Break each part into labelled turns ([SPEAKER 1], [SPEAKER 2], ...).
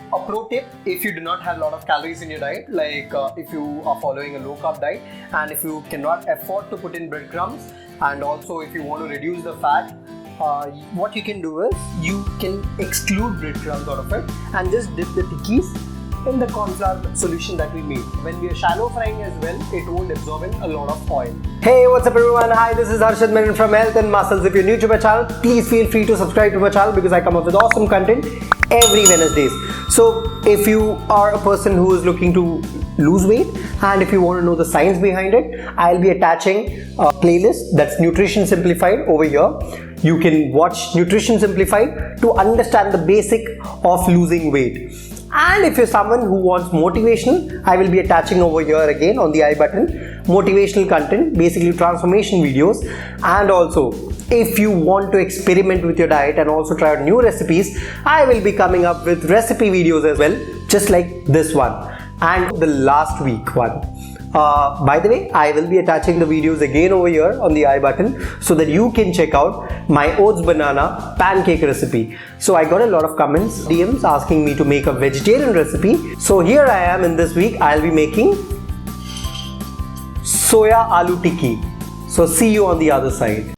[SPEAKER 1] A pro tip, if you do not have a lot of calories in your diet, like if you are following a low carb diet and if you cannot afford to put in breadcrumbs, and also if you want to reduce the fat, what you can do is you can exclude breadcrumbs out of it and just dip the tikkis in the corn flour solution that we made. When we are shallow frying as well, it won't absorb in a lot of oil. Hey, what's up everyone? Hi, this is Harshad Menon from Health and Muscles. If you're new to my channel, please feel free to subscribe to my channel because I come up with awesome content every Wednesdays. So if you are a person who is looking to lose weight and if you want to know the science behind it, I'll be attaching a playlist that's Nutrition Simplified over here. You can watch Nutrition Simplified to understand the basic of losing weight. And if you're someone who wants motivation, I will be attaching over here again on the I button motivational content, basically transformation videos. And also if you want to experiment with your diet and also try out new recipes, I will be coming up with recipe videos as well, just like this one and the last week one. By the way, I will be attaching the videos again over here on the I button so that you can check out my oats banana pancake recipe. So I got a lot of comments, DMs asking me to make a vegetarian recipe. So here I am in this week, I'll be making soya aloo tikki. So see you on the other side.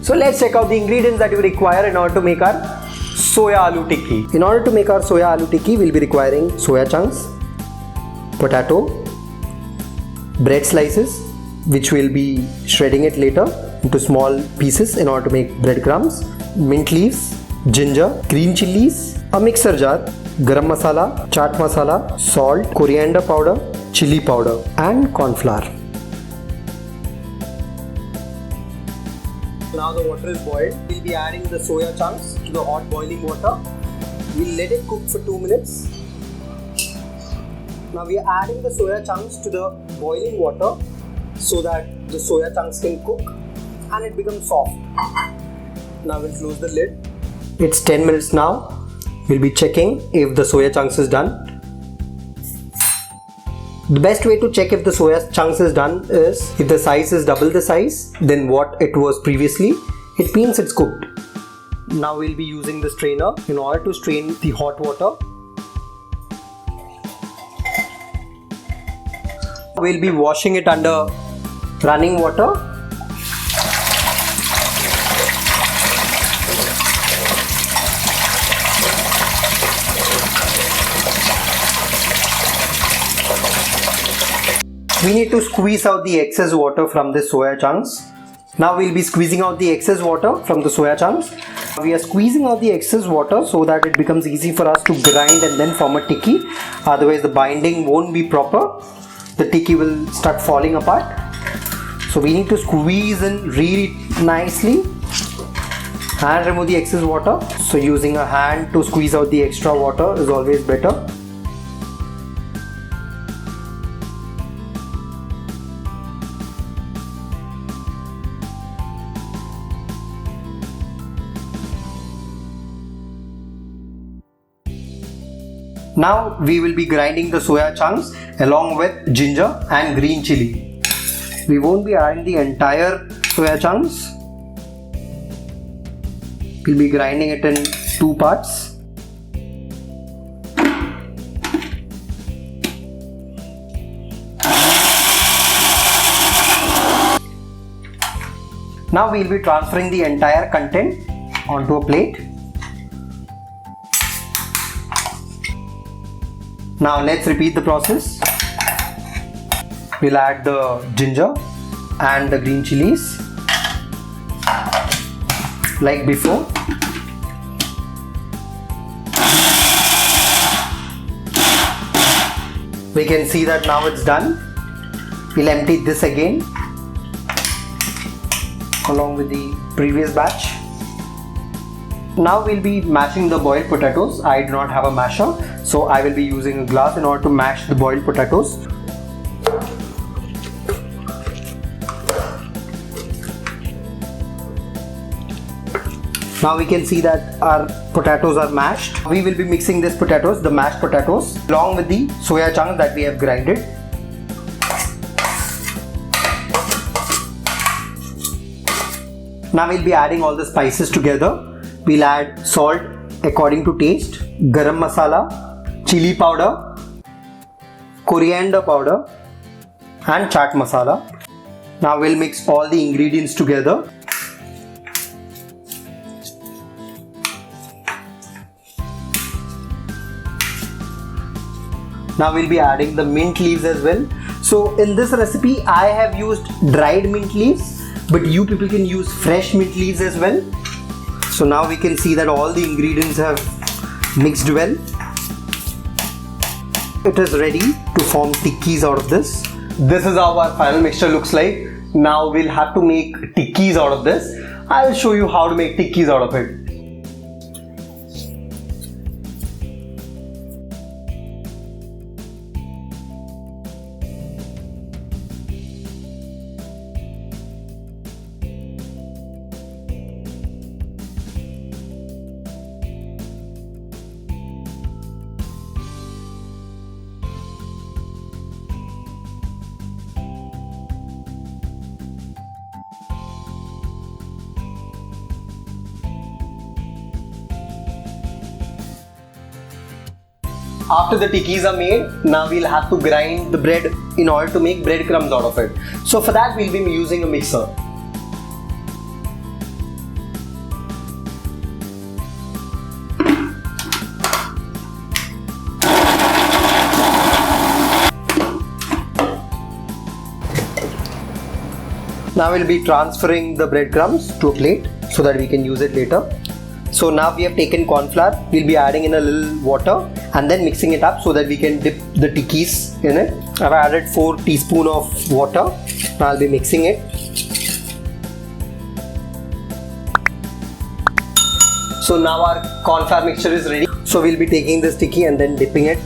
[SPEAKER 1] So let's check out the ingredients that you require in order to make our soya aloo tikki. In order to make our soya aloo tikki, we'll be requiring soya chunks, potato, bread slices, which we'll be shredding it later into small pieces in order to make breadcrumbs, mint leaves, ginger, green chilies, a mixer jar, garam masala, chaat masala, salt, coriander powder, chili powder, and corn flour. Now the water is boiled. We'll be adding the soya chunks to the hot boiling water. We'll let it cook for 2 minutes. Now we are adding the soya chunks to the boiling water so that the soya chunks can cook and it becomes soft. Now we'll close the lid. It's 10 minutes now. We'll be checking if the soya chunks is done. The best way to check if the soya chunks is done is if the size is double the size than what it was previously, it means it's cooked. Now we'll be using the strainer in order to strain the hot water. We'll be washing it under running water. We need to squeeze out the excess water from the soya chunks. Now we'll be squeezing out the excess water from the soya chunks. We are squeezing out the excess water so that it becomes easy for us to grind and then form a tikki. Otherwise the binding won't be proper. The tikki will start falling apart. So we need to squeeze in really nicely and remove the excess water. So using a hand to squeeze out the extra water is always better. Now we will be grinding the soya chunks along with ginger and green chili. We won't be adding the entire soya chunks. We'll be grinding it in 2 parts. Now we'll be transferring the entire content onto a plate. Now let's repeat the process. We'll add the ginger and the green chilies like before. We can see that now it's done. We'll empty this again along with the previous batch. Now we'll be mashing the boiled potatoes. I do not have a masher, so I will be using a glass in order to mash the boiled potatoes. Now we can see that our potatoes are mashed. We will be mixing these potatoes, the mashed potatoes, along with the soya chunks that we have grinded. Now we'll be adding all the spices together. We'll add salt according to taste, garam masala, chili powder, coriander powder and chaat masala. Now we'll mix all the ingredients together. Now we'll be adding the mint leaves as well. So in this recipe I have used dried mint leaves, but you people can use fresh mint leaves as well. So now we can see that all the ingredients have mixed well. It is ready to form tikkis out of this. This is how our final mixture looks like. Now we'll have to make tikkis out of this. I'll show you how to make tikkis out of it. After the tikkis are made, now we'll have to grind the bread in order to make breadcrumbs out of it. So for that we'll be using a mixer. Now we'll be transferring the breadcrumbs to a plate so that we can use it later. So now we have taken corn flour, we'll be adding in a little water and then mixing it up so that we can dip the tikkis in it. I've added 4 teaspoons of water. Now I'll be mixing it. So now our corn flour mixture is ready. So we'll be taking this tikki and then dipping it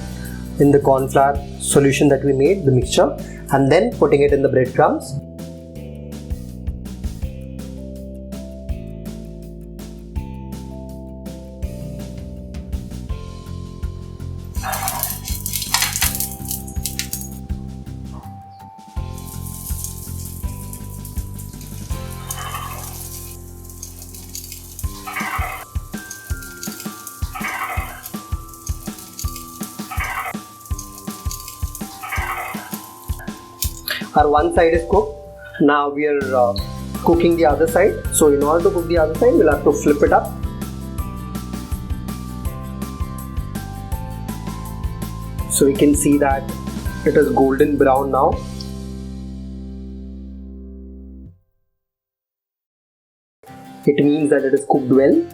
[SPEAKER 1] in the corn flour solution that we made, the mixture, and then putting it in the breadcrumbs. Our one side is cooked. Now we are cooking the other side. So in order to cook the other side, we'll have to flip it up. So we can see that it is golden brown now. It means that it is cooked well.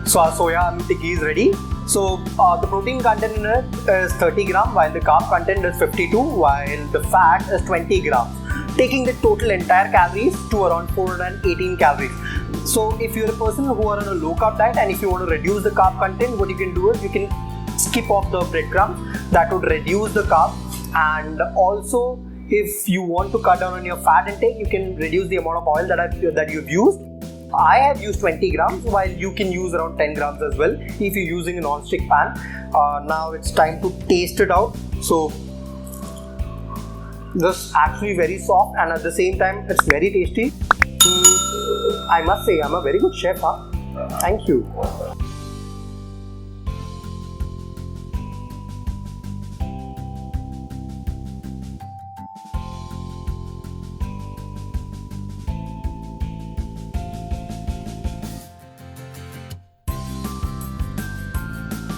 [SPEAKER 1] So our soya tikki is ready. So the protein content in it is 30 grams, while the carb content is 52, while the fat is 20 grams, taking the total entire calories to around 418 calories. So if you're a person who are on a low carb diet and if you want to reduce the carb content, what you can do is you can skip off the breadcrumbs. That would reduce the carb, and also if you want to cut down on your fat intake, you can reduce the amount of oil that you've used. I have used 20 grams, while you can use around 10 grams as well if you're using a non-stick pan. Now it's time to taste it out. So this is actually very soft and at the same time it's very tasty. I must say I'm a very good chef. Thank you.